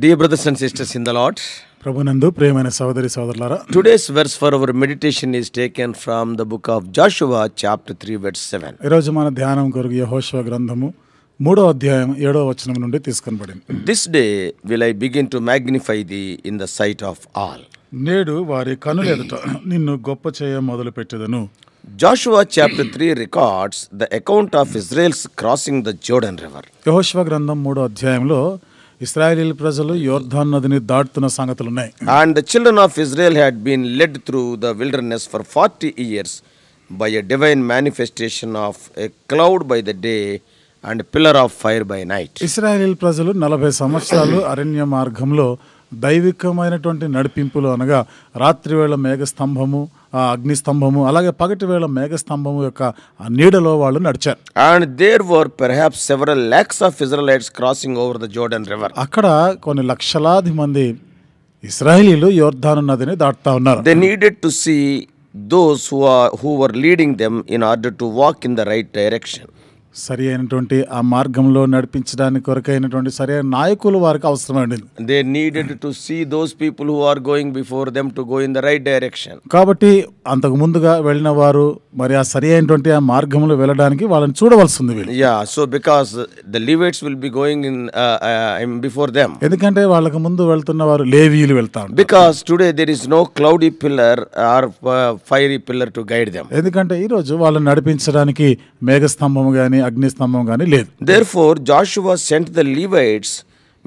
Dear brothers and sisters in the Lord, ప్రభునందు ప్రియమైన సహోదరి సహోదరులారా, today's verse for our meditation is taken from the book of Joshua chapter 3 verse 7. ఈరోజు మన ధ్యానం కొరకు యెహోషువ గ్రంథము 3వ అధ్యాయం 7వ వచనం నుండి తీసుకొనబడింది. This day will I begin to magnify thee in the sight of all. నేడు వారి కనుల ఎదుట నిన్ను గొప్ప చేయ మొదలుపెట్టెదను. Joshua chapter 3 records the account of Israel's crossing the Jordan river. యెహోషువ గ్రంథం 3వ అధ్యాయంలో ఇశ్రాయేలు ప్రజలు యోర్దాను నదిని దాటుతున్న సంగతులు ఉన్నాయి. And the children of Israel had been led through the wilderness for 40 years by a divine manifestation of a cloud by the day and a pillar of fire by night. ఇశ్రాయేలు ప్రజలు 40 సంవత్సరాలు అరణ్య మార్గంలో దైవికమైనటువంటి నడిపింపులు అనగా రాత్రివేళ మేఘస్తంభము, అగ్నిస్తంభము, అలాగే పగటి వేళ మేఘస్తంభము యొక్క నీడలో వాళ్ళు నడిచారు. And there were perhaps several lakhs of Israelites crossing over the Jordan river. అక్కడ కొన్ని లక్షలాది మంది ఇశ్రాయేలీలు యోర్దాను నదిని దాటుతా ఉన్నారు. They needed to see those who were leading them in order to walk in the right direction. సరి అయినటువంటి ఆ మార్గంలో నడిపించడానికి కొరకైనటువంటి సరైన నాయకులు వారికి అవసరమైంది. They needed to see those people who are going before them to go in the right direction. కాబట్టి అంతకు ముందుగా వెళ్ళిన వారు మరి ఆ సరి అయినటువంటి ఆ మార్గంలో వెళ్ళడానికి వాళ్ళని చూడవలసింది వీళ్ళు. Yeah, so because the Levites will be going in before them. ఎందుకంటే వాళ్ళకు ముందు వెళ్తున్న వారు లేవీయులు వెళ్తా ఉంటారు. Because today there is no cloudy pillar or fiery pillar to guide them. ఎందుకంటే ఈ రోజు వాళ్ళని నడిపించడానికి మేఘస్తంభం గాని అగ్నిస్తంభం గాని లేదు. Therefore Joshua sent the Levites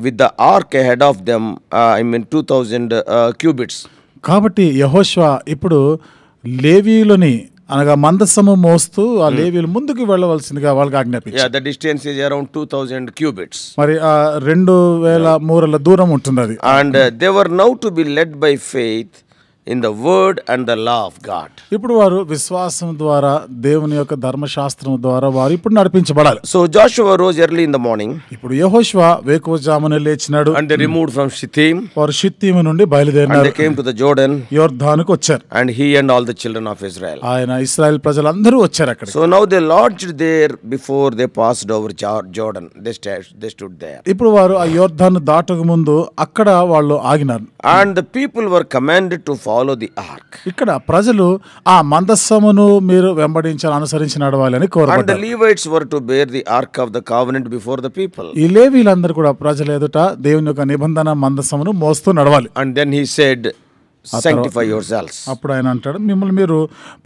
with the ark ahead of them, 2000 cubits. కాబట్టి యెహోషువ ఇప్పుడు లేవీయులని అనగా మందసము మోస్తూ ఆ లేవీయులు ముందుకు వెళ్ళవలసిందిగా వాళ్ళకి ఆజ్ఞాపించారు. Yeah, the distance is around 2000 cubits. మరి ఆ 2000 మూరల దూరం ఉంటుంది అది. And they were now to be led by faith in the word and the law of God. ఇప్పుడు వారు విశ్వాసం ద్వారా దేవుని యొక్క ధర్మశాస్త్రం ద్వారా వారు ఇప్పుడు నడిపించబడాలి. So Joshua rose early in the morning. ఇప్పుడు యెహోషువ వేకువజామున లేచినాడు. And they removed from Shittim. వారు షిత్తీము నుండి బయలుదేరినారు. And they came to the Jordan. యోర్దానుకు వచ్చారు. And he and all the children of Israel. ఆయన ఇశ్రాయేల్ ప్రజలందరూ వచ్చారు అక్కడికి. So now they lodged there before they passed over Jordan. They stood there. ఇప్పుడు వారు ఆ యోర్దాను దాటక ముందు అక్కడ వాళ్ళు ఆగినారు. And the people were commanded to follow the ark. ఇక్కడ ప్రజలు ఆ మందస్సమును మీరు వెంబడించాలి, అనుసరించి నడవాలని And the కోరబడ్డారు. Levites were to bear the ark of the covenant before the people. ఈ లేవీలందరూ కూడా ప్రజల ఎదుట దేవుని యొక్క నిబంధన మందస్సమును మోస్తూ నడవాలి. And then he said, sanctify yourselves. అప్పుడు ఆయన అంటాడు, మిమ్మల్ని మీరు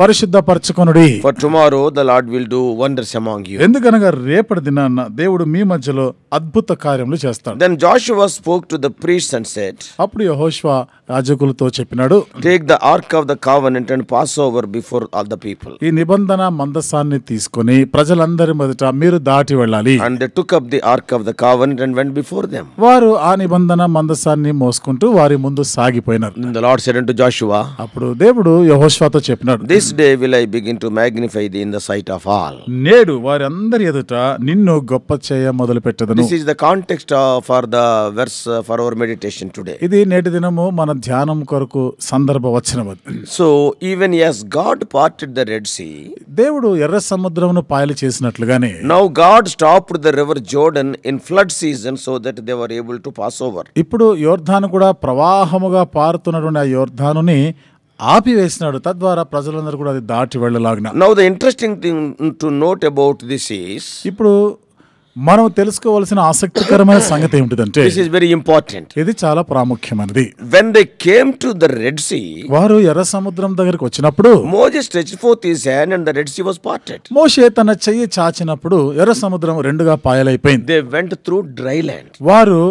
పరిశుద్ధపరచుకొనుడి. For tomorrow the Lord will do wonders among you. ఎందుకనగా రేపటి దినాన దేవుడు మీ మధ్యలో అద్భుత కార్యములు చేస్తాడు. Then Joshua spoke to the priests and said, అప్పుడు యెహోషువ యాజకులతో చెప్పినాడు, take the ark of the covenant and pass over before all the people. ఈ నిబంధన మందసాన్ని తీసుకొని ప్రజలందరి మొదట మీరు దాటి వెళ్ళాలి. And they took up the ark of the covenant and went before them. వారు ఆ నిబంధన మందసాన్ని మోసుకుంటూ వారి ముందు సాగిపోయినారు. Then the Lord said unto Joshua, అప్పుడు దేవుడు యెహోషువతో చెప్పినాడు, this day will I begin to magnify thee in the sight of all. నేడు వారి అందరి ఎదుట నిన్ను గొప్ప చేయ మొదలుపెట్టెదను. This is the context for the verse for our meditation today. ఇది నేటి దినము మన ధ్యానం కొరకు సందర్భ వచనం. So even as God parted the Red Sea, దేవుడు ఎర్ర సముద్రమును పాయలు చేసినట్లుగానే now God stopped the river Jordan in flood season so that they were able to pass over. ఇప్పుడు యోర్దాను కూడా ప్రవాహముగా పారుతున్నటువంటి ఆ యోర్దానుని ఆపివేసినాడు, తద్వారా ప్రజలందరూ కూడా అది దాటి వెళ్ళలాగిన. Now the interesting thing to note about this is, ఇప్పుడు మనం తెలుసుకోవాల్సిన ఆసక్తికరమైన సంగతి ఏమిటిదంటే, this is very important. ఇది చాలా ప్రాముఖ్యమైనది. When they came to the Red Sea, వారు ఎర్ర సముద్రం దగ్గరికి వచ్చినప్పుడు Moses stretched forth his hand and the Red Sea was parted. మోషే తన చెయ్యి చాచినప్పుడు ఎర్ర సముద్రం రెండుగా పాయలైపోయింది. They went through dry land. వారు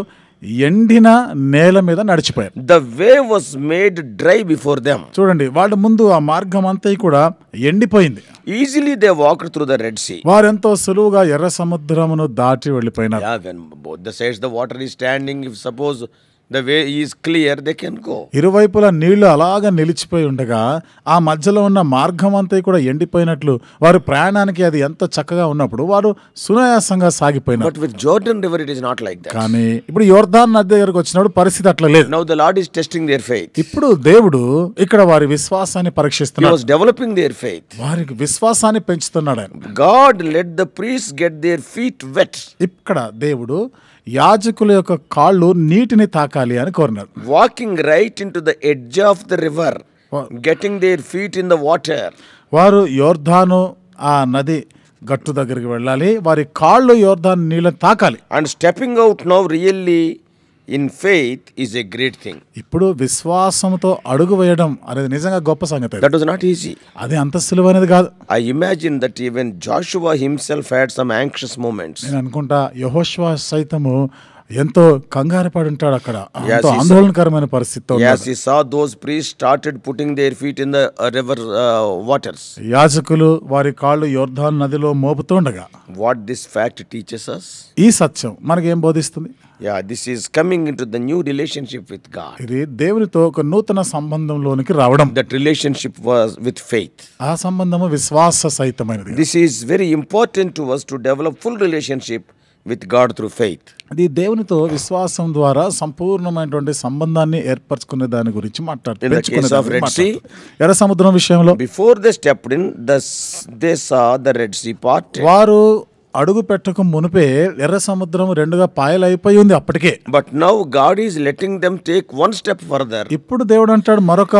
ఎండిన నేల మీద నడిచిపోయారు. The way was made dry before them. చూడండి, వాళ్ళ ముందు ఆ మార్గం అంతా కూడా ఎండిపోయింది. Easily they walked through the Red Sea. వారెంతో సులువుగా ఎర్ర సముద్రమును దాటి వెళ్ళిపోయినారు. Yeah, when both the sides the water is standing, if suppose the way is clear, they can go. ఇరువైపులా నీళ్లు అలాగా నిలిచిపోయి ఉండగా ఆ మధ్యలో ఉన్న మార్గం అంతా కూడా ఎండిపోయినట్లు వారు ప్రయాణానికి అది ఎంత చక్కగా ఉన్నప్పుడు వారు సునాయాసంగా సాగిపోయినారు. But with Jordan river it is not like that. కానీ ఇప్పుడు యోర్దాను నది దగ్గరకు వచ్చినప్పుడు పరిస్థితి అట్లా లేదు. Now the Lord is testing their faith. ఇప్పుడు దేవుడు ఇక్కడ వారి విశ్వాసాన్ని He పరీక్షిస్తున్నాడు. was developing their faith. వారికి విశ్వాసాన్ని పెంచుతున్నాడు ఆయన. God let the priests get their feet wet. ఇక్కడ దేవుడు యాజకుల యొక్క కాళ్ళు నీటిని తాకాలి అని కోరినారు. Walking right into the edge of the river, getting their feet in the water. వారు యోర్దాను ఆ నది గట్టు దగ్గరికి వెళ్ళాలి, వారి కాళ్ళు యోర్దాను నీళ్ళని తాకాలి. And stepping out now really in faith is a great thing. ఇప్పుడు విశ్వాసంతో అడుగు వేయడం అనేది నిజంగా గొప్ప సంగతి. That was not easy. అది అంత సులువైనది కాదు. I imagine that even Joshua himself had some anxious moments. నేను అనుకుంటా యెహోషువ సైతము ఎంతో కంగారు పడి ఉంటాడు అక్కడ, Yes, ఎంతో he ఆందోళనకరమైన పరిస్థితితో Yes, ఉన్నాడు. he saw those priests started putting their feet in the river waters. యాజకులు వారి కాళ్ళు యోర్దాను నదిలో మోపుతుండగా What this fact teaches us? ఈ సత్యం మనకేం బోధిస్తుంది? Yeah, this is coming into the new relationship with God. ఇది దేవునితో ఒక నూతన సంబంధంలోనికి రావడం. That relationship was with faith. ఆ సంబంధము విశ్వాస సహితమైనది. This is very important to us to develop full relationship with God through faith. అది దేవునితో విశ్వాసం ద్వారా సంపూర్ణమైనటువంటి సంబంధాన్ని ఏర్పరచుకునే దాని గురించి In the case of Red Sea, ఎర్ర సముద్రం విషయంలో before they stepped in, they saw the Red Sea parted. వారు అడుగు పెట్టక మునిపే ఎర్ర సముద్రం రెండుగా పాయలైపోయి ఉంది అప్పటికే. But now God is letting them take one step further. ఇప్పుడు దేవుడు అంటాడు మరొక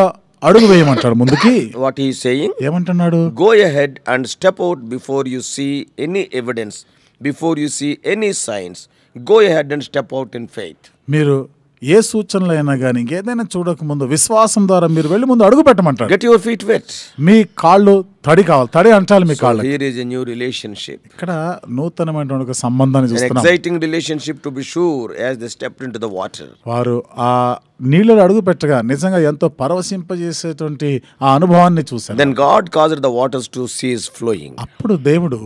అడుగు వేయమంటాడు ముందుకి. What he is saying? ఏమంటున్నాడు? Go ahead and step out before you see any evidence, before you see any signs. Go ahead and step out in faith. మీరు ఏ సూచనలైనా కానీ ఏదైనా చూడక ముందు విశ్వాసం ద్వారా మీరు వెళ్ళి ముందు అడుగు పెట్టమంటాడు. Get your feet wet. మీ కాళ్ళు తడి కావాలి, తడి అంటాలి మీ కాళ్ళు. Here is a new relationship. ఇక్కడ నూతనమైనటువంటి ఒక సంబంధాన్ని An చూస్తున్నాం. exciting relationship to be sure as they stepped into the water. వారు ఆ నీళ్ళలో అడుగు పెట్టగా నిజంగా ఎంతో పరవశింపజేసేటువంటి ఆ అనుభవాన్ని చూశారు. Then God caused the waters to cease flowing. అప్పుడు దేవుడు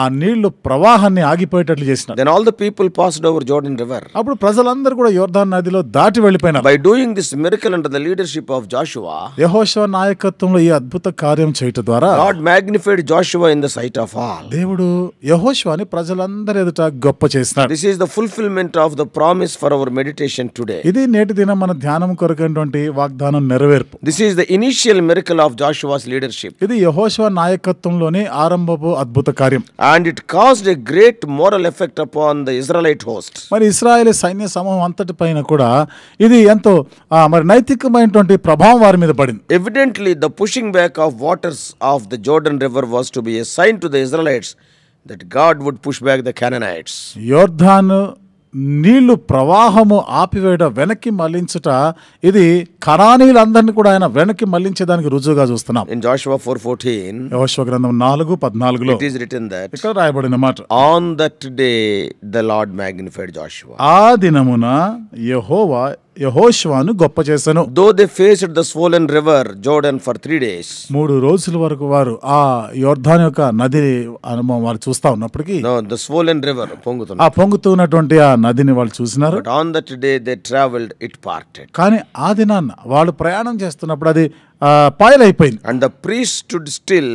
ఆ నీళ్లు ప్రవాహాన్ని ఆగిపోయేటట్లు చేసినాడు. Then all the people passed over Jordan River. అప్పుడు ప్రజలందరూ కూడా యోర్దాను నదిలో దాటి వెళ్ళిపోయినారు. By doing this miracle under the leadership of Joshua, యెహోషువ నాయకత్వంలో ఈ అద్భుత కార్యం చేయటం ద్వారా God magnified Joshua in the sight of all. దేవుడు యెహోషువని ప్రజలందరి ఎదుట గొప్ప చేసినాడు. This is the fulfillment of the promise for our meditation today. ఇది నేటి దినం మన ధ్యానం కొరకైనటువంటి వాగ్దానం నెరవేర్పు. This is the initial miracle of Joshua's leadership. ఇది యెహోషువ నాయకత్వంలోని ఆరంభపు అద్భుత కార్యం. And it caused a great moral effect upon the Israelite host. మరి ఇశ్రాయేలు సైన్య సమూహం అంతటి పైన కూడా ఇది ఎంతో మరి నైతికమైనటువంటి ప్రభావం వారి మీద పడింది. Evidently, the pushing back of waters of the Jordan River was to be a sign to the Israelites that God would push back the Canaanites. యోర్దాను నీళ్లు ప్రవాహము ఆపివేయడం, వెనక్కి మళ్లించుట, ఇది కనానీయులందరినీ కూడా ఆయన వెనక్కి మళ్లించేదానికి రుజువుగా చూస్తున్నాం. In Joshua 4:14, యెహోషువ గ్రంథం 4:14 it is written that ఇక్కడ రాయబడిన మాట, on that day the Lord magnified Joshua. ఆ దినమున యెహోవా యెహోషువను గొప్ప చేసెను. Though they faced the swollen river Jordan for 3 days. 3 రోజుల వరకు వారు ఆ యోర్దాను యొక్క నది అనుభవం వారు చూస్తా ఉన్నప్పటికీ, No, the swollen river పొంగుతుంది. ఆ పొంగుతున్నటువంటి ఆ నదిని వాళ్ళు చూసినారు. But on that day they traveled, it parted. కానీ ఆ దినాన్న వాళ్ళు ప్రయాణం చేస్తున్నప్పుడు అది పాయలైపోయింది. And the priest stood still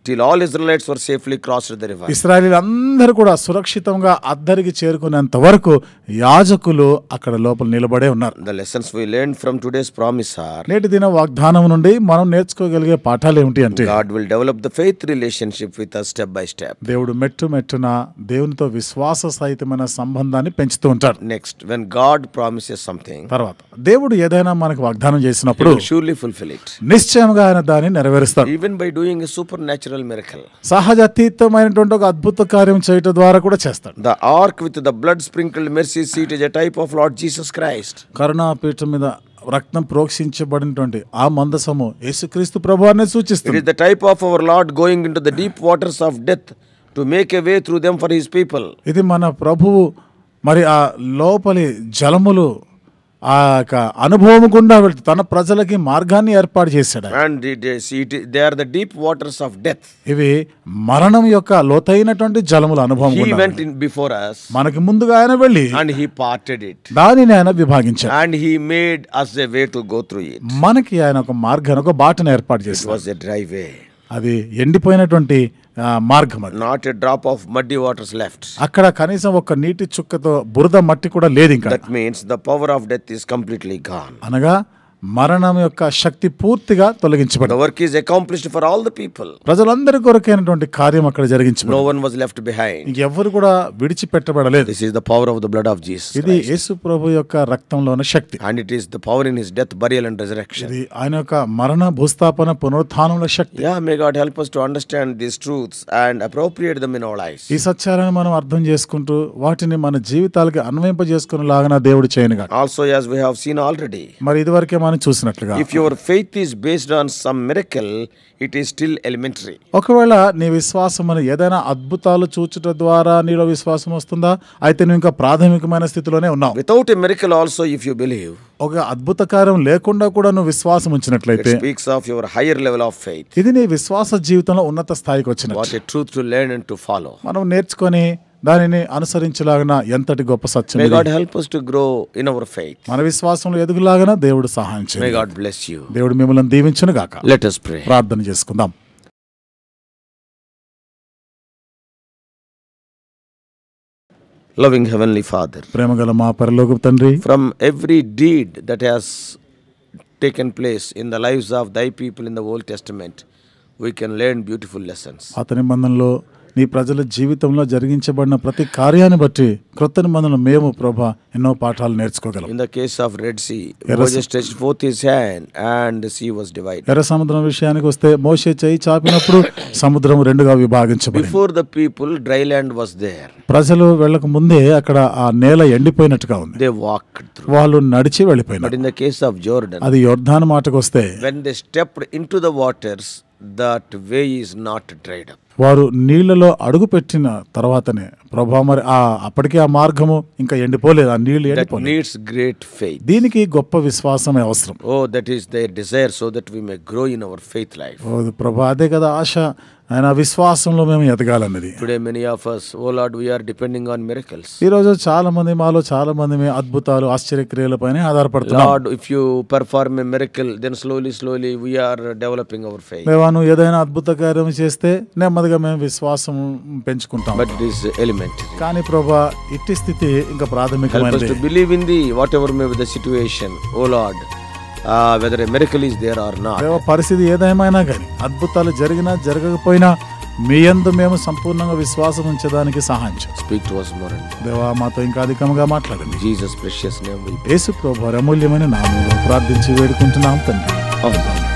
till all Israelites were safely crossed the river. ఇశ్రాయేలీలందరూ కూడా సురక్షితంగా అద్దరికి చేరుకునేంత వరకు యాజకులు అక్కడ లోపల నిలబడే ఉన్నారు. The lessons we learned from today's promise are, నేటి దిన వాగ్దానం నుండి మనం నేర్చుకోగలిగే పాఠాలు ఏమిటి అంటే, God will develop the faith relationship with us step by step. దేవుడు మెట్టు మెట్టున దేవునితో విశ్వాస సహితమైన సంబంధాన్ని పెంచుతూ ఉంటాడు. Next, when God promises something, తర్వాత దేవుడు ఏదైనా మనకు వాగ్దానం He చేసినప్పుడు will surely fulfill it. నిశ్చయంగా ఆయన దాన్ని నెరవేరుస్తాడు. Even by doing a supernatural miracle. సహజాతీతమైనటువంటి ఒక అద్భుత కార్యం చేయటం ద్వారా కూడా చేస్తాడు. The ark with the blood sprinkled mercy seat is a type of Lord Jesus Christ. కరుణాపీఠం మీద రక్తం ప్రోక్షించబడినటువంటి ఆ మందసము యేసుక్రీస్తు ప్రభువాన్ని It సూచిస్తుంది. is the type of our Lord going into the deep waters of death to make a way through them for His people. ఇది మన ప్రభువు మరి ఆ లోపలి జలములు ఆ యొక్క అనుభవం గుండా వెళ్తూ తన ప్రజలకి మార్గాన్ని ఏర్పాటు చేశాడు. And they are the deep waters of death. ఇవి మరణం యొక్క లోతైనటువంటి జలముల అనుభవం He గుండా went in before us మనకి ముందుగా ఆయన వెళ్ళి and He parted it. దానిని ఆయన విభాగించాడు. And He made us a way to go through it. మనకి ఆయన ఒక మార్గాన్ని, ఒక బాటను ఏర్పాటు It చేశాడు. was a dry way. అది ఎండిపోయినటువంటి మార్గం అది. Not a drop of muddy waters left. అక్కడ కనీసం ఒక నీటి చుక్కతో బురద మట్టి కూడా లేదు ఇంకా. That means the power of death is completely gone. అనగా మరణం యొక్క శక్తి పూర్తిగా The తొలగించబడింది. work is accomplished for all the people. ప్రజలందరి కొరకైనటువంటి కార్యం అక్కడ జరిగించబడింది. No one was left behind. ఇంకెవ్వరు కూడా విడిచిపెట్టబడలేదు. This is the power of the blood of Jesus ఇది Christ. యేసు ప్రభు యొక్క రక్తంలో ఉన్న శక్తి. And it is the power in his death, burial and resurrection. ఇది ఆయన యొక్క మరణ, భూస్థాపన, పునరుత్థానంలో శక్తి. Yeah, may God help us to understand these truths and appropriate them in our lives. ఈ సత్యాలను మనం అర్థం చేసుకుంటూ వాటిని మన జీవితాలకి అన్వయింపజేసుకునేలాగా దేవుడు చేయనుగా. Also, as we have seen already, మరి ఇదివరకే మనం చూసినట్లుగా if your faith is based on some miracle, it is still elementary. ఒకవేళ నీ విశ్వాసం అని ఏదైనా అద్భుతాలు చూచుట ద్వారా నీలో విశ్వాసం వస్తుందా, అయితే నువ్వు ఇంకా ప్రాథమికమైన స్థితిలోనే ఉన్నావు. Without a miracle also, if you believe, ఒక అద్భుత కార్యం లేకుండా కూడా నువ్వు విశ్వాసం it ఉంచినట్లయితే speaks of your higher level of faith. ఇది నీ విశ్వాస జీవితంలో ఉన్నత స్థాయికి What వచ్చినట్టు. a truth to learn and to follow. మనం నేర్చుకొని దానిని అనుసరించలాగిన ఎంతటి గొప్ప సత్యం May ఇది. God help us to grow in our faith. మన విశ్వాసంలో ఎదుగులాగన దేవుడు సహాయం May చేయాలి. God bless you. దేవుడు మిమ్మల్ని దీవించును గాక. Let us pray. ప్రార్థన చేసుకుందాం. Loving Heavenly Father, ప్రేమగల మా పరలోకపు తండ్రి, from every deed that has taken place in the lives of thy people in the Old Testament, we can learn beautiful lessons. పాత నిబంధనలో నీ ప్రజల జీవితంలో జరిగించబడిన ప్రతి కార్యాన్ని బట్టి క్రొత్త నిబంధనలో మేము ప్రభా ఎన్నో పాఠాలు నేర్చుకోగలం. In the case of Red Sea, Moses stretched forth his hand and the sea was divided. ఎర్ర సముద్రం విషయానికి వస్తే మోషే చేయి చాపినప్పుడు సముద్రం రెండుగా విభాగించబడింది. Before the people, dry land was there. ప్రజలు వెళ్ళక ముందే అక్కడ ఆ నేల ఎండిపోయినట్టుగా ఉంది. They walked through. వాళ్ళు నడిచి వెళ్ళిపోయినారు. But in the case of Jordan, అది యొర్దాను మాటకు వస్తే when they stepped into the waters, that way is not dried up. వారు నీళ్లలో అడుగు పెట్టిన తర్వాతనే ప్రభా మరి అప్పటికే ఆ మార్గము ఇంకా ఎండిపోలేదు, ఆ నీళ్లు That ఎండిపోలేదు. needs great faith. దీనికి గొప్ప విశ్వాసమే అవసరం. Oh, that is their desire so that we may grow in our faith life. ఓ ప్రభా, అదే కదా ఆశ, ఆయన విశ్వాసంలో మేము ఎదగాలన్నది. Today many of us, oh Lord, we are depending on miracles. ఈరోజు చాలా మంది, మాలో చాలా మంది మేము అద్భుతాలు, ఆశ్చర్యక్రియలపైనే ఆధారపడుతున్నాం. Lord, if you perform a miracle, then slowly we are developing our faith. దేవా, నువ్వు ఏదైనా అద్భుత కార్యం చేస్తే నెమ్మదిగా మేము విశ్వాసం పెంచుకుంటాం. But it is elementary. కానీ ప్రభా, ఇట్టి స్థితి ఇంకా Help us ప్రాథమికమైనది. to believe in thee, whatever may be the situation, oh Lord, whether a miracle is there or not. దేవ, పరిస్థితి ఏదేమైనా కానీ, అద్భుతాలు జరిగినా జరగకపోయినా మీ యందు మేము సంపూర్ణంగా విశ్వాసం ఉంచడానికి సహాయం చేయండి. Speak to us more and more. దేవా, మాతో ఇంకా అధికంగా మాట్లాడండి. In Jesus' precious name we pray. యేసు ప్రభువు అమూల్యమైన నామములో ప్రార్థించి వేడుకుంటున్నాం తండ్రి. Amen.